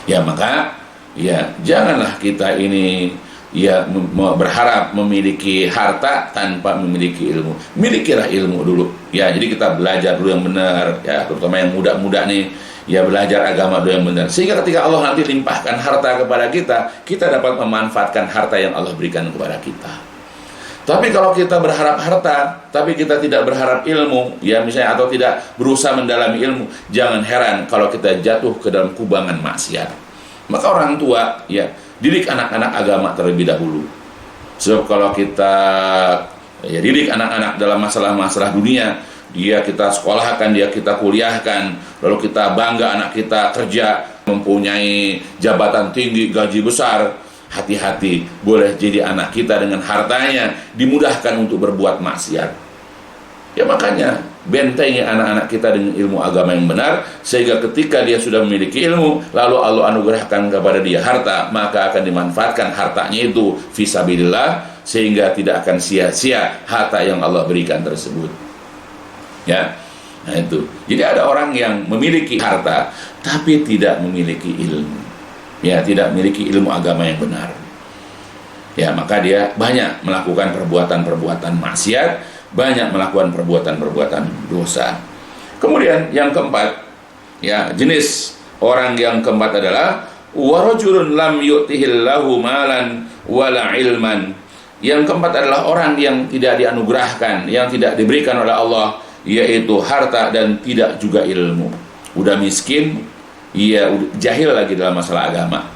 Ya maka ya janganlah kita ini ya berharap memiliki harta tanpa memiliki ilmu. Milikilah ilmu dulu. Ya jadi kita belajar dulu yang benar, ya terutama yang muda-muda nih. Ya belajar agama dulu yang benar, sehingga ketika Allah nanti limpahkan harta kepada kita, kita dapat memanfaatkan harta yang Allah berikan kepada kita. Tapi kalau kita berharap harta, tapi kita tidak berharap ilmu, ya misalnya, atau tidak berusaha mendalami ilmu, jangan heran kalau kita jatuh ke dalam kubangan maksiat. Maka orang tua, ya didik anak-anak agama terlebih dahulu. Sebab kalau kita ya didik anak-anak dalam masalah-masalah dunia, dia kita sekolahkan, dia kita kuliahkan, lalu kita bangga anak kita kerja, mempunyai jabatan tinggi, gaji besar, hati-hati, boleh jadi anak kita dengan hartanya dimudahkan untuk berbuat maksiat. Ya makanya bentengi anak-anak kita dengan ilmu agama yang benar, sehingga ketika dia sudah memiliki ilmu, lalu Allah anugerahkan kepada dia harta, maka akan dimanfaatkan hartanya itu fisabilillah, sehingga tidak akan sia-sia harta yang Allah berikan tersebut. Ya, nah itu. Jadi ada orang yang memiliki harta tapi tidak memiliki ilmu. Ya, tidak memiliki ilmu agama yang benar. Ya, maka dia banyak melakukan perbuatan-perbuatan maksiat, banyak melakukan perbuatan-perbuatan dosa. Kemudian yang keempat, ya, jenis orang yang keempat adalah warajulun lam yu'tihillahu malan wala ilman. Yang keempat adalah orang yang tidak dianugerahkan, yang tidak diberikan oleh Allah, yaitu harta dan tidak juga ilmu. Udah miskin, ia jahil lagi dalam masalah agama.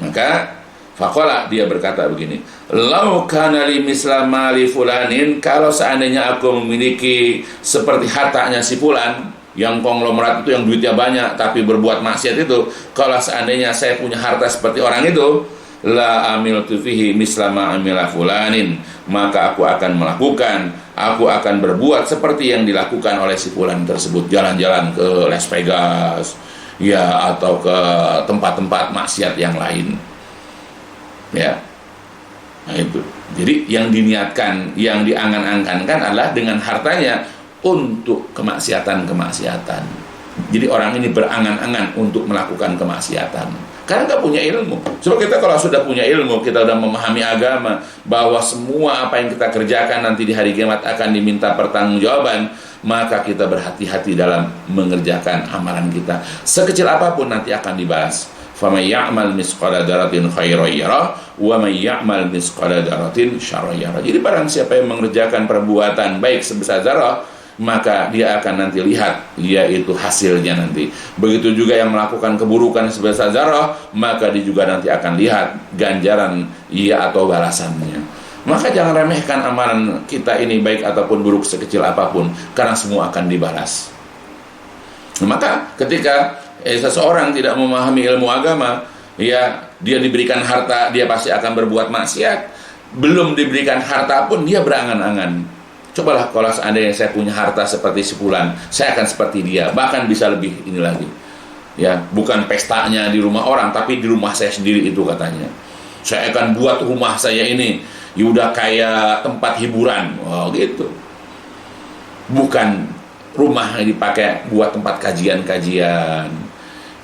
Maka faqala, dia berkata begini, lau kana li misla mali fulanin, kalau seandainya aku memiliki seperti hartanya si fulan, yang konglomerat itu, yang duitnya banyak tapi berbuat maksiat itu, kalau seandainya saya punya harta seperti orang itu, la amiltu fihi misla ma amila fulanin, maka aku akan melakukan, aku akan berbuat seperti yang dilakukan oleh si fulan tersebut, jalan-jalan ke Las Vegas, ya, atau ke tempat-tempat maksiat yang lain. Ya, nah itu. Jadi yang diniatkan, yang diangan-angankan adalah dengan hartanya untuk kemaksiatan-kemaksiatan. Jadi orang ini berangan-angan untuk melakukan kemaksiatan karena nggak punya ilmu. Sebab kita kalau sudah punya ilmu, kita sudah memahami agama, bahwa semua apa yang kita kerjakan nanti di hari kiamat akan diminta pertanggungjawaban, maka kita berhati-hati dalam mengerjakan amalan kita. Sekecil apapun nanti akan dibahas. فَمَنْ يَعْمَلْ مِثْقَالَ ذَرَّةٍ خَيْرًا يَرَهُ وَمَنْ يَعْمَلْ مِثْقَالَ ذَرَّةٍ شَرًّا يَرَهُ. Jadi barang siapa yang mengerjakan perbuatan baik sebesar zarah, maka dia akan nanti lihat, yaitu hasilnya nanti. Begitu juga yang melakukan keburukan sebesar zarah, maka dia juga nanti akan lihat ganjaran ia atau balasannya. Maka jangan remehkan amalan kita ini, baik ataupun buruk sekecil apapun, karena semua akan dibalas. Maka ketika seseorang tidak memahami ilmu agama, ya, dia diberikan harta, dia pasti akan berbuat maksiat. Belum diberikan harta pun dia berangan-angan, cobalah kalau seandainya saya punya harta seperti si fulan, saya akan seperti dia, bahkan bisa lebih ini lagi. Ya, bukan pestanya di rumah orang, tapi di rumah saya sendiri itu katanya. Saya akan buat rumah saya ini ya udah kayak tempat hiburan. Oh, gitu. Bukan rumah yang dipakai buat tempat kajian-kajian,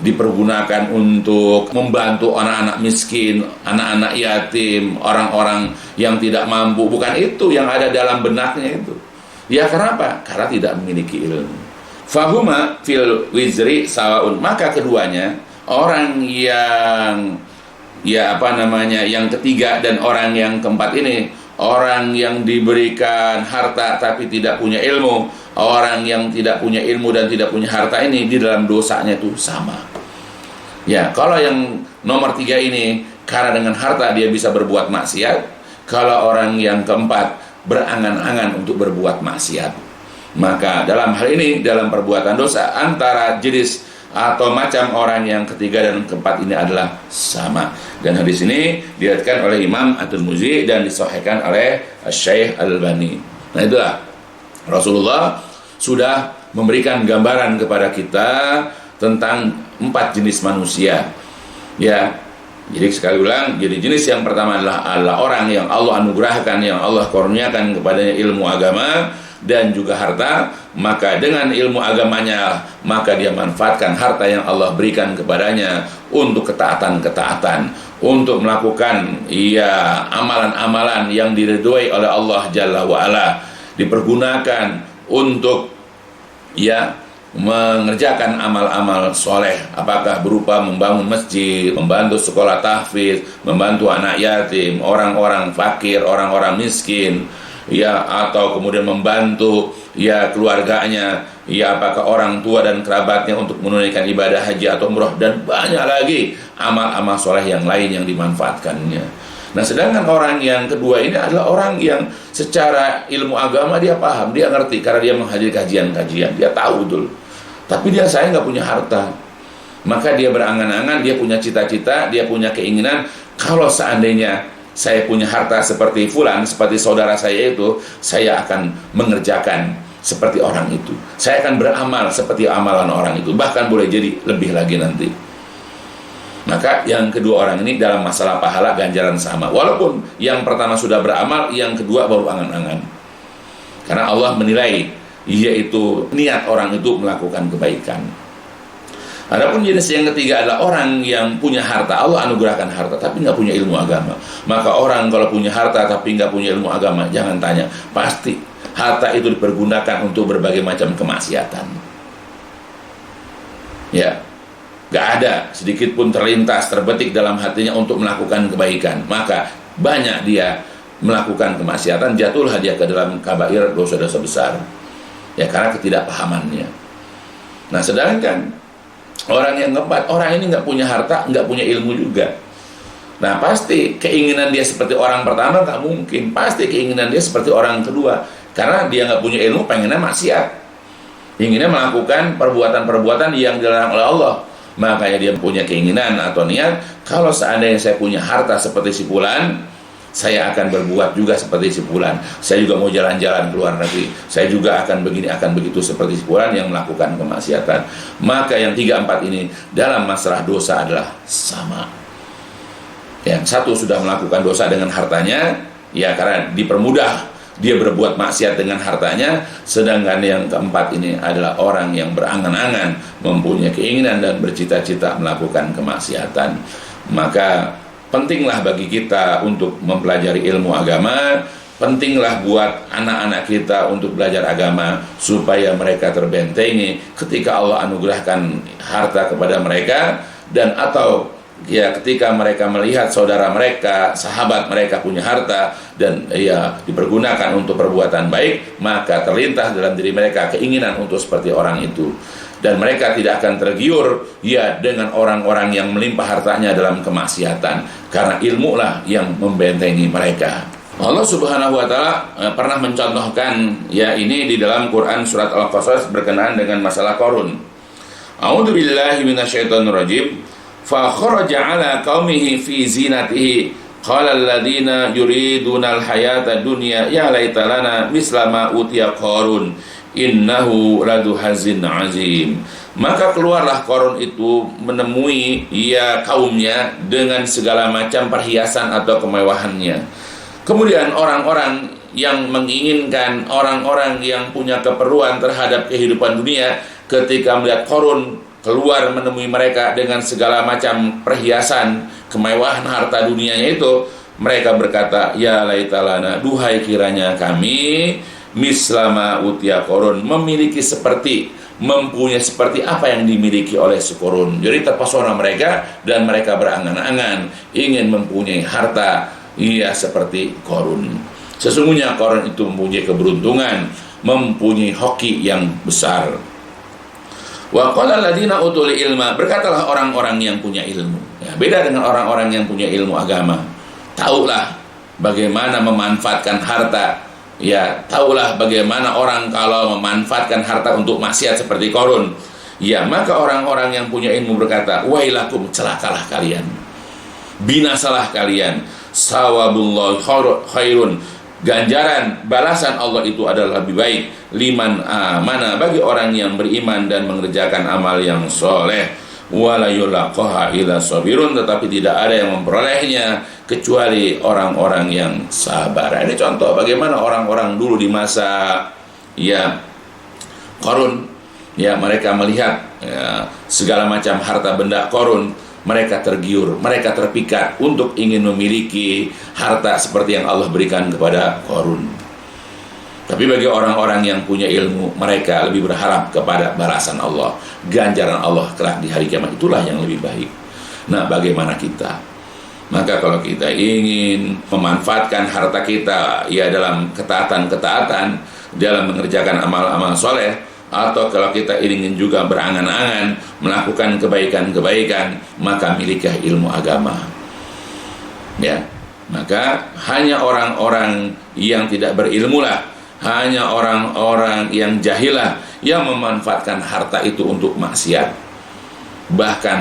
dipergunakan untuk membantu anak-anak miskin, anak-anak yatim, orang-orang yang tidak mampu. Bukan itu yang ada dalam benaknya itu. Ya, kenapa? Karena tidak memiliki ilmu. Fahuma fil wizri sawaun. Maka keduanya, orang yang yang ketiga dan orang yang keempat ini, orang yang diberikan harta tapi tidak punya ilmu, orang yang tidak punya ilmu dan tidak punya harta ini, di dalam dosanya itu sama. Ya, kalau yang nomor 3 ini karena dengan harta dia bisa berbuat maksiat, kalau orang yang keempat berangan-angan untuk berbuat maksiat, maka dalam hal ini, dalam perbuatan dosa, antara jenis atau macam orang yang ketiga dan keempat ini adalah sama. Dan hadis ini diriwayatkan oleh Imam At-Tirmidzi dan disahihkan oleh Syekh Al-Albani. Nah, itulah Rasulullah sudah memberikan gambaran kepada kita tentang 4 jenis manusia. Ya, jadi sekali ulang, jadi jenis yang pertama adalah orang yang Allah anugerahkan, yang Allah kurniakan kepadanya ilmu agama dan juga harta. Maka dengan ilmu agamanya, maka dia manfaatkan harta yang Allah berikan kepadanya untuk ketaatan-ketaatan, untuk melakukan amalan-amalan yang diridhoi oleh Allah Jalla wa'ala, dipergunakan untuk mengerjakan amal-amal soleh, apakah berupa membangun masjid, membantu sekolah tahfiz, membantu anak yatim, orang-orang fakir, orang-orang miskin, atau kemudian membantu keluarganya, apakah orang tua dan kerabatnya untuk menunaikan ibadah haji atau umroh, dan banyak lagi amal-amal soleh yang lain yang dimanfaatkannya. Nah, sedangkan orang yang kedua ini adalah orang yang secara ilmu agama dia paham, dia ngerti karena dia menghadiri kajian-kajian, dia tahu betul. Tapi saya nggak punya harta. Maka dia berangan-angan, dia punya cita-cita, dia punya keinginan, kalau seandainya saya punya harta seperti fulan, seperti saudara saya itu, saya akan mengerjakan seperti orang itu. Saya akan beramal seperti amalan orang itu. Bahkan boleh jadi lebih lagi nanti. Maka yang kedua orang ini dalam masalah pahala ganjaran sama. Walaupun yang pertama sudah beramal, yang kedua baru angan-angan. Karena Allah menilai, yaitu niat orang itu melakukan kebaikan. Adapun jenis yang ketiga adalah orang yang punya harta, Allah anugerahkan harta tapi nggak punya ilmu agama. Maka orang kalau punya harta tapi nggak punya ilmu agama, jangan tanya, pasti harta itu dipergunakan untuk berbagai macam kemaksiatan. Ya, nggak ada sedikit pun terlintas, terbetik dalam hatinya untuk melakukan kebaikan. Maka banyak dia melakukan kemaksiatan, jatuhlah dia ke dalam kabair, dosa-dosa besar. Ya, karena ketidakpahamannya. Nah, sedangkan orang yang keempat, orang ini nggak punya harta, nggak punya ilmu juga. Nah, pasti keinginan dia seperti orang pertama nggak mungkin. Pasti keinginan dia seperti orang kedua, karena dia nggak punya ilmu, pengennya maksiat, inginnya melakukan perbuatan-perbuatan yang dilarang oleh Allah. Makanya dia punya keinginan atau niat, kalau seandainya saya punya harta seperti si fulan, saya akan berbuat juga seperti si fulan. Saya juga mau jalan-jalan ke luar negeri. Saya juga akan begini, akan begitu seperti si fulan yang melakukan kemaksiatan. Maka yang 3-4 ini dalam masalah dosa adalah sama. Yang satu sudah melakukan dosa dengan hartanya, ya karena dipermudah dia berbuat maksiat dengan hartanya. Sedangkan yang keempat ini adalah orang yang berangan-angan, mempunyai keinginan dan bercita-cita melakukan kemaksiatan. Maka pentinglah bagi kita untuk mempelajari ilmu agama, pentinglah buat anak-anak kita untuk belajar agama supaya mereka terbentengi ketika Allah anugerahkan harta kepada mereka, dan atau ya ketika mereka melihat saudara mereka, sahabat mereka punya harta dan ya dipergunakan untuk perbuatan baik, maka terlintas dalam diri mereka keinginan untuk seperti orang itu. Dan mereka tidak akan tergiur ya dengan orang-orang yang melimpah hartanya dalam kemaksiatan, karena ilmu lah yang membentengi mereka. Allah Subhanahu wa taala pernah mencontohkan ya ini di dalam Quran surat Al-Qasas berkenaan dengan masalah Qarun. A'udzubillahi minasyaitonirrajim. Fa kharaja 'ala qaumihi fi zinatihi qala alladziina yuriduna al-hayata dunya ya laita lana misla ma utiya Qarun innahu ladu hazin azim. Maka keluarlah Qarun itu menemui ya kaumnya dengan segala macam perhiasan atau kemewahannya. Kemudian orang-orang yang menginginkan, orang-orang yang punya keperluan terhadap kehidupan dunia, ketika melihat Qarun keluar menemui mereka dengan segala macam perhiasan, kemewahan harta dunianya itu, mereka berkata, ya laitalana, duhai kiranya kami mislama utia Qarun, memiliki seperti, mempunyai seperti apa yang dimiliki oleh si Qarun. Jadi terpesona mereka dan mereka berangan-angan ingin mempunyai harta ia seperti Qarun. Sesungguhnya Qarun itu mempunyai keberuntungan, mempunyai hoki yang besar. Wa qala alladziina utul ilma, berkatalah orang-orang yang punya ilmu. Ya, beda dengan orang-orang yang punya ilmu agama. Taulah bagaimana memanfaatkan harta. Ya, taulah bagaimana orang kalau memanfaatkan harta untuk maksiat seperti Qarun. Ya, maka orang-orang yang punya ilmu berkata, wailakum, celakalah kalian, binasalah kalian, sawabullahi khairun, ganjaran balasan Allah itu adalah lebih baik, liman amana, bagi orang yang beriman dan mengerjakan amal yang soleh, wala yulaqaha illa sabirun, tetapi tidak ada yang memperolehnya kecuali orang-orang yang sabar. Ini contoh bagaimana orang-orang dulu di masa ya Qarun, ya mereka melihat ya, segala macam harta benda Qarun, mereka tergiur, mereka terpikat untuk ingin memiliki harta seperti yang Allah berikan kepada Qarun. Tapi bagi orang-orang yang punya ilmu, mereka lebih berharap kepada balasan Allah, ganjaran Allah kelak di hari kiamat, itulah yang lebih baik. Nah, bagaimana kita? Maka kalau kita ingin memanfaatkan harta kita ya dalam ketaatan-ketaatan, dalam mengerjakan amal-amal soleh, atau kalau kita ingin juga berangan-angan melakukan kebaikan-kebaikan, maka milikilah ilmu agama. Ya, maka hanya orang-orang yang tidak berilmulah, hanya orang-orang yang jahilah yang memanfaatkan harta itu untuk maksiat. Bahkan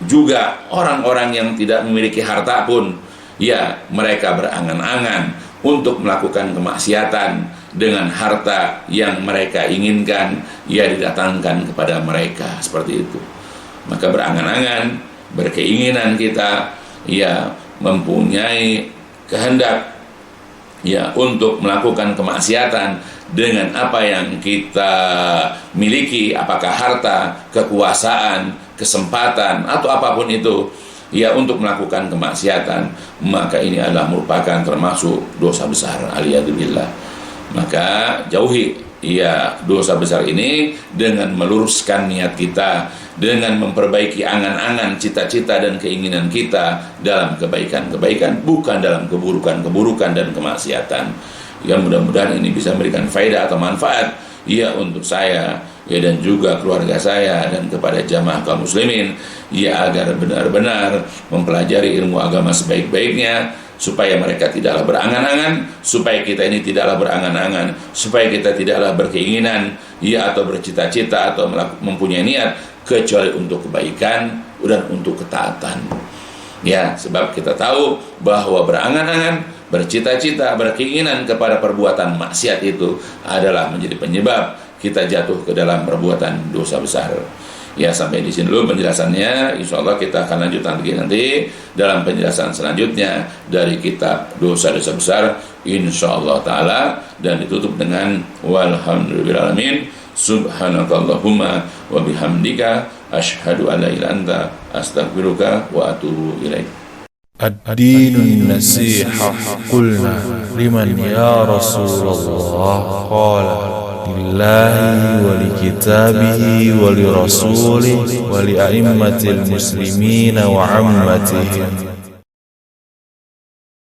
juga orang-orang yang tidak memiliki harta pun, ya mereka berangan-angan untuk melakukan kemaksiatan dengan harta yang mereka inginkan, ya didatangkan kepada mereka seperti itu. Maka berangan-angan, berkeinginan kita, ya mempunyai kehendak, ya untuk melakukan kemaksiatan dengan apa yang kita miliki, apakah harta, kekuasaan, kesempatan atau apapun itu, ya untuk melakukan kemaksiatan, maka ini adalah merupakan termasuk dosa besar, aliyadzubillah. Maka jauhi ya dosa besar ini dengan meluruskan niat kita, dengan memperbaiki angan-angan, cita-cita dan keinginan kita dalam kebaikan-kebaikan, bukan dalam keburukan-keburukan dan kemaksiatan. Ya mudah-mudahan ini bisa memberikan faedah atau manfaat ya untuk saya, ya dan juga keluarga saya dan kepada jamaah kaum muslimin, ya agar benar-benar mempelajari ilmu agama sebaik-baiknya, supaya mereka tidaklah berangan-angan, supaya kita ini tidaklah berangan-angan, supaya kita tidaklah berkeinginan ya atau bercita-cita atau mempunyai niat kecuali untuk kebaikan dan untuk ketaatan. Ya, sebab kita tahu bahwa berangan-angan, bercita-cita, berkeinginan kepada perbuatan maksiat itu adalah menjadi penyebab kita jatuh ke dalam perbuatan dosa besar. Ya, sampai di sini dulu penjelasannya. Insya Allah kita akan lanjutkan lagi nanti dalam penjelasan selanjutnya dari kitab dosa-dosa besar, insya Allah Ta'ala, dan ditutup dengan walhamdulillahirrahmanirrahim, subhanakallahumma wa bihamdika asyhadu an la ilaha illa anta astaghfiruka wa atubu ilaik. الدين النصيحة قلنا لمن يا رسول الله قال لله ولكتابه ولرسوله ولأئمة المسلمين وعمتهم